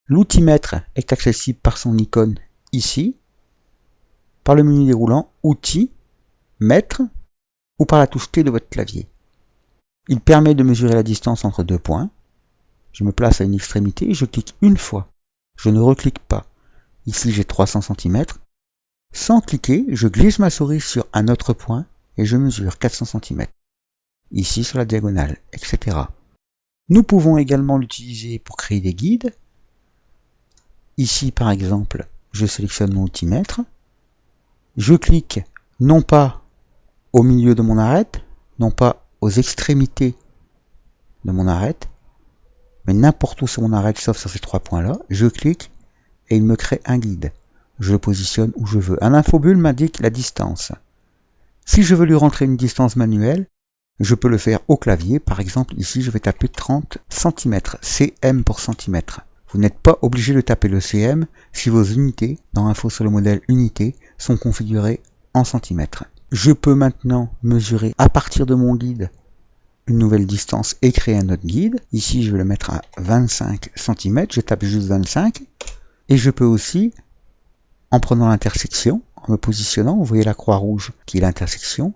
L'outil-mètre est accessible par son icône ici, par le menu déroulant Outils, Mètre ou par la touche T de votre clavier. Il permet de mesurer la distance entre deux points. Je me place à une extrémité et je clique une fois. Je ne reclique pas. Ici j'ai 300 cm. Sans cliquer, je glisse ma souris sur un autre point et je mesure 400 cm. Ici sur la diagonale, etc. Nous pouvons également l'utiliser pour créer des guides. Ici par exemple, je sélectionne mon outil-mètre. Je clique non pas au milieu de mon arête, non pas aux extrémités de mon arête, mais n'importe où sur mon arête sauf sur ces trois points-là. Je clique et il me crée un guide. Je le positionne où je veux. Un infobulle m'indique la distance. Si je veux lui rentrer une distance manuelle, je peux le faire au clavier. Par exemple, ici, je vais taper 30 cm, cm pour centimètre. Vous n'êtes pas obligé de taper le cm si vos unités, dans Info sur le modèle unité, sont configurées en centimètres. Je peux maintenant mesurer à partir de mon guide une nouvelle distance et créer un autre guide. Ici, je vais le mettre à 25 cm. Je tape juste 25. Et je peux aussi, en prenant l'intersection, en me positionnant, vous voyez la croix rouge qui est l'intersection,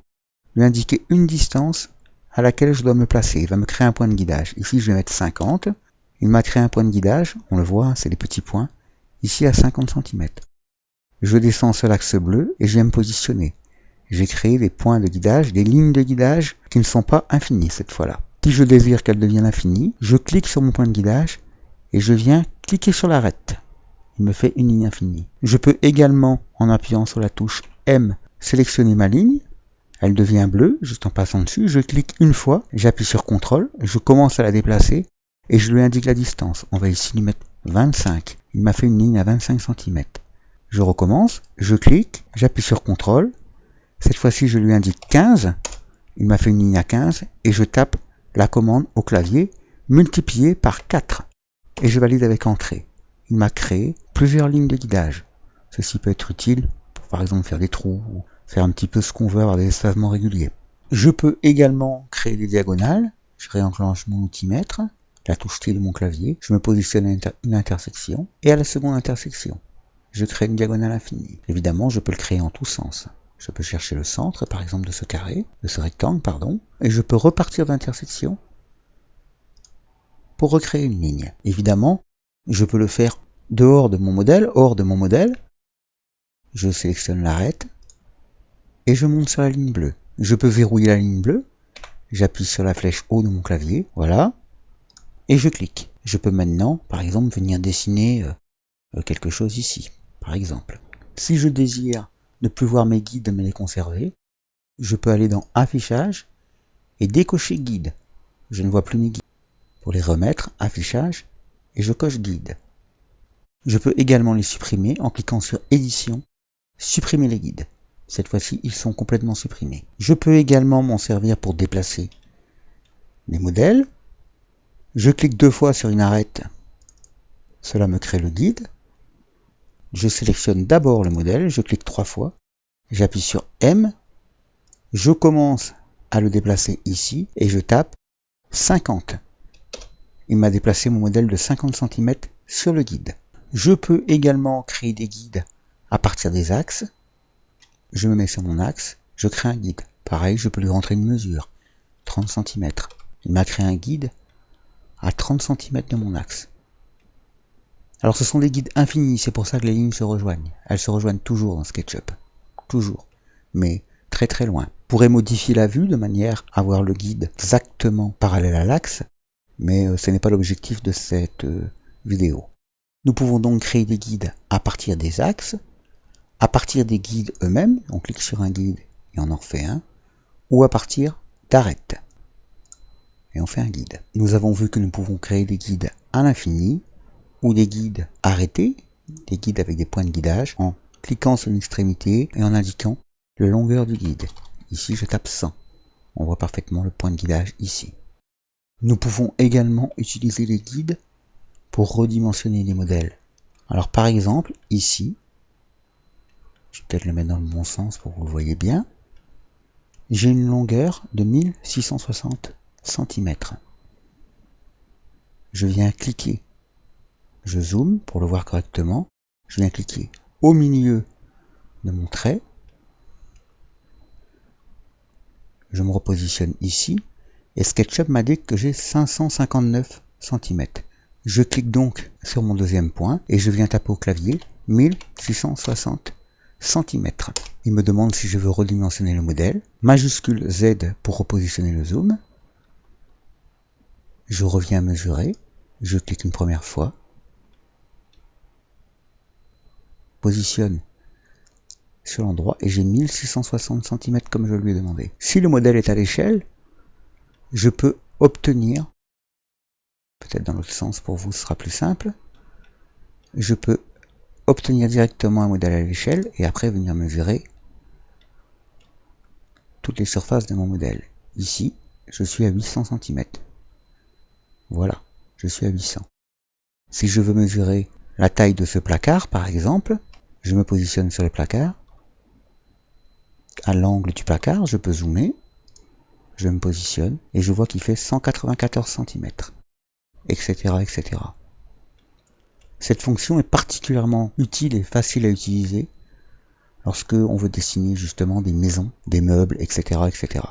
lui indiquer une distance à laquelle je dois me placer. Il va me créer un point de guidage. Ici, je vais mettre 50. Il m'a créé un point de guidage. On le voit, c'est les petits points. Ici, à 50 cm. Je descends sur l'axe bleu et je viens me positionner. J'ai créé des points de guidage, des lignes de guidage qui ne sont pas infinies cette fois-là. Si je désire qu'elles deviennent infinies, je clique sur mon point de guidage et je viens cliquer sur l'arête. Il me fait une ligne infinie. Je peux également, en appuyant sur la touche M, sélectionner ma ligne. Elle devient bleue, juste en passant dessus. Je clique une fois, j'appuie sur CTRL, je commence à la déplacer et je lui indique la distance. On va ici lui mettre 25. Il m'a fait une ligne à 25 cm. Je recommence, je clique, j'appuie sur CTRL. Cette fois-ci, je lui indique 15. Il m'a fait une ligne à 15 et je tape la commande au clavier multipliée par 4. Et je valide avec Entrée. Il m'a créé plusieurs lignes de guidage. Ceci peut être utile pour par exemple faire des trous ou faire un petit peu ce qu'on veut, avoir des espacements réguliers. Je peux également créer des diagonales. Je réenclenche mon outil-mètre, la touche T de mon clavier. Je me positionne à une intersection et à la seconde intersection, je crée une diagonale infinie. Évidemment, je peux le créer en tous sens. Je peux chercher le centre, par exemple, de ce carré, de ce rectangle, pardon, et je peux repartir d'intersection pour recréer une ligne. Évidemment, je peux le faire dehors de mon modèle, hors de mon modèle. Je sélectionne l'arête et je monte sur la ligne bleue. Je peux verrouiller la ligne bleue. J'appuie sur la flèche haut de mon clavier, voilà, et je clique. Je peux maintenant, par exemple, venir dessiner quelque chose ici, par exemple. Si je désire ne plus voir mes guides mais les conserver, je peux aller dans Affichage et décocher Guide. Je ne vois plus mes guides. Pour les remettre, Affichage, et je coche Guide. Je peux également les supprimer en cliquant sur Édition, supprimer les guides. Cette fois-ci, ils sont complètement supprimés. Je peux également m'en servir pour déplacer mes modèles. Je clique deux fois sur une arête. Cela me crée le guide. Je sélectionne d'abord le modèle, je clique trois fois, j'appuie sur M, je commence à le déplacer ici et je tape 50. Il m'a déplacé mon modèle de 50 cm sur le guide. Je peux également créer des guides à partir des axes. Je me mets sur mon axe, je crée un guide. Pareil, je peux lui rentrer une mesure, 30 cm. Il m'a créé un guide à 30 cm de mon axe. Alors ce sont des guides infinis, c'est pour ça que les lignes se rejoignent. Elles se rejoignent toujours dans SketchUp. Toujours. Mais très très loin. On pourrait modifier la vue de manière à avoir le guide exactement parallèle à l'axe, mais ce n'est pas l'objectif de cette vidéo. Nous pouvons donc créer des guides à partir des axes, à partir des guides eux-mêmes, on clique sur un guide et on en refait un, ou à partir d'arêtes. Et on fait un guide. Nous avons vu que nous pouvons créer des guides à l'infini, ou des guides arrêtés, des guides avec des points de guidage, en cliquant sur une extrémité et en indiquant la longueur du guide. Ici, je tape 100. On voit parfaitement le point de guidage ici. Nous pouvons également utiliser les guides pour redimensionner les modèles. Alors par exemple, ici, je vais peut-être le mettre dans le bon sens pour que vous le voyez bien, j'ai une longueur de 1660 cm. Je viens cliquer Je zoome pour le voir correctement. Je viens cliquer au milieu de mon trait. Je me repositionne ici. Et SketchUp m'a dit que j'ai 559 cm. Je clique donc sur mon deuxième point et je viens taper au clavier 1660 cm. Il me demande si je veux redimensionner le modèle. Majuscule Z pour repositionner le zoom. Je reviens mesurer. Je clique une première fois. Positionne sur l'endroit et j'ai 1660 cm comme je lui ai demandé. Si le modèle est à l'échelle, je peux obtenir, peut-être dans l'autre sens pour vous ce sera plus simple, je peux obtenir directement un modèle à l'échelle et après venir mesurer toutes les surfaces de mon modèle. Ici, je suis à 800 cm. Voilà, je suis à 800. Si je veux mesurer la taille de ce placard, par exemple, je me positionne sur le placard. À l'angle du placard, je peux zoomer. Je me positionne et je vois qu'il fait 194 cm, etc., etc. Cette fonction est particulièrement utile et facile à utiliser lorsque on veut dessiner justement des maisons, des meubles, etc., etc.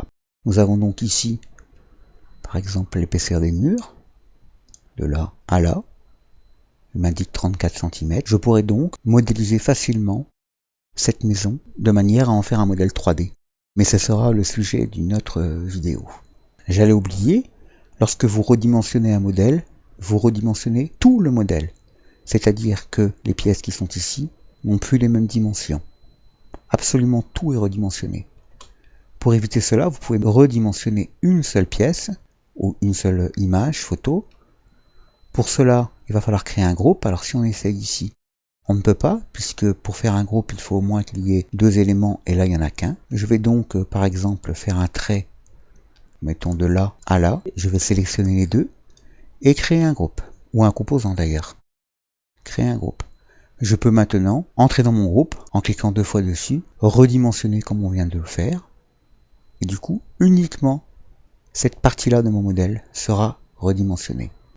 Nous avons donc ici, par exemple, l'épaisseur des murs, de là à là. Il m'indique 34 cm. Je pourrais donc modéliser facilement cette maison de manière à en faire un modèle 3D. Mais ce sera le sujet d'une autre vidéo. J'allais oublier, lorsque vous redimensionnez un modèle, vous redimensionnez tout le modèle. C'est-à-dire que les pièces qui sont ici n'ont plus les mêmes dimensions. Absolument tout est redimensionné. Pour éviter cela, vous pouvez redimensionner une seule pièce ou une seule image, photo. Pour cela, il va falloir créer un groupe. Alors si on essaye ici, on ne peut pas, puisque pour faire un groupe, il faut au moins qu'il y ait deux éléments, et là, il n'y en a qu'un. Je vais donc, par exemple, faire un trait, mettons de là à là. Je vais sélectionner les deux, et créer un groupe, ou un composant d'ailleurs. Créer un groupe. Je peux maintenant entrer dans mon groupe, en cliquant deux fois dessus, redimensionner comme on vient de le faire, et du coup, uniquement, cette partie-là de mon modèle sera redimensionnée.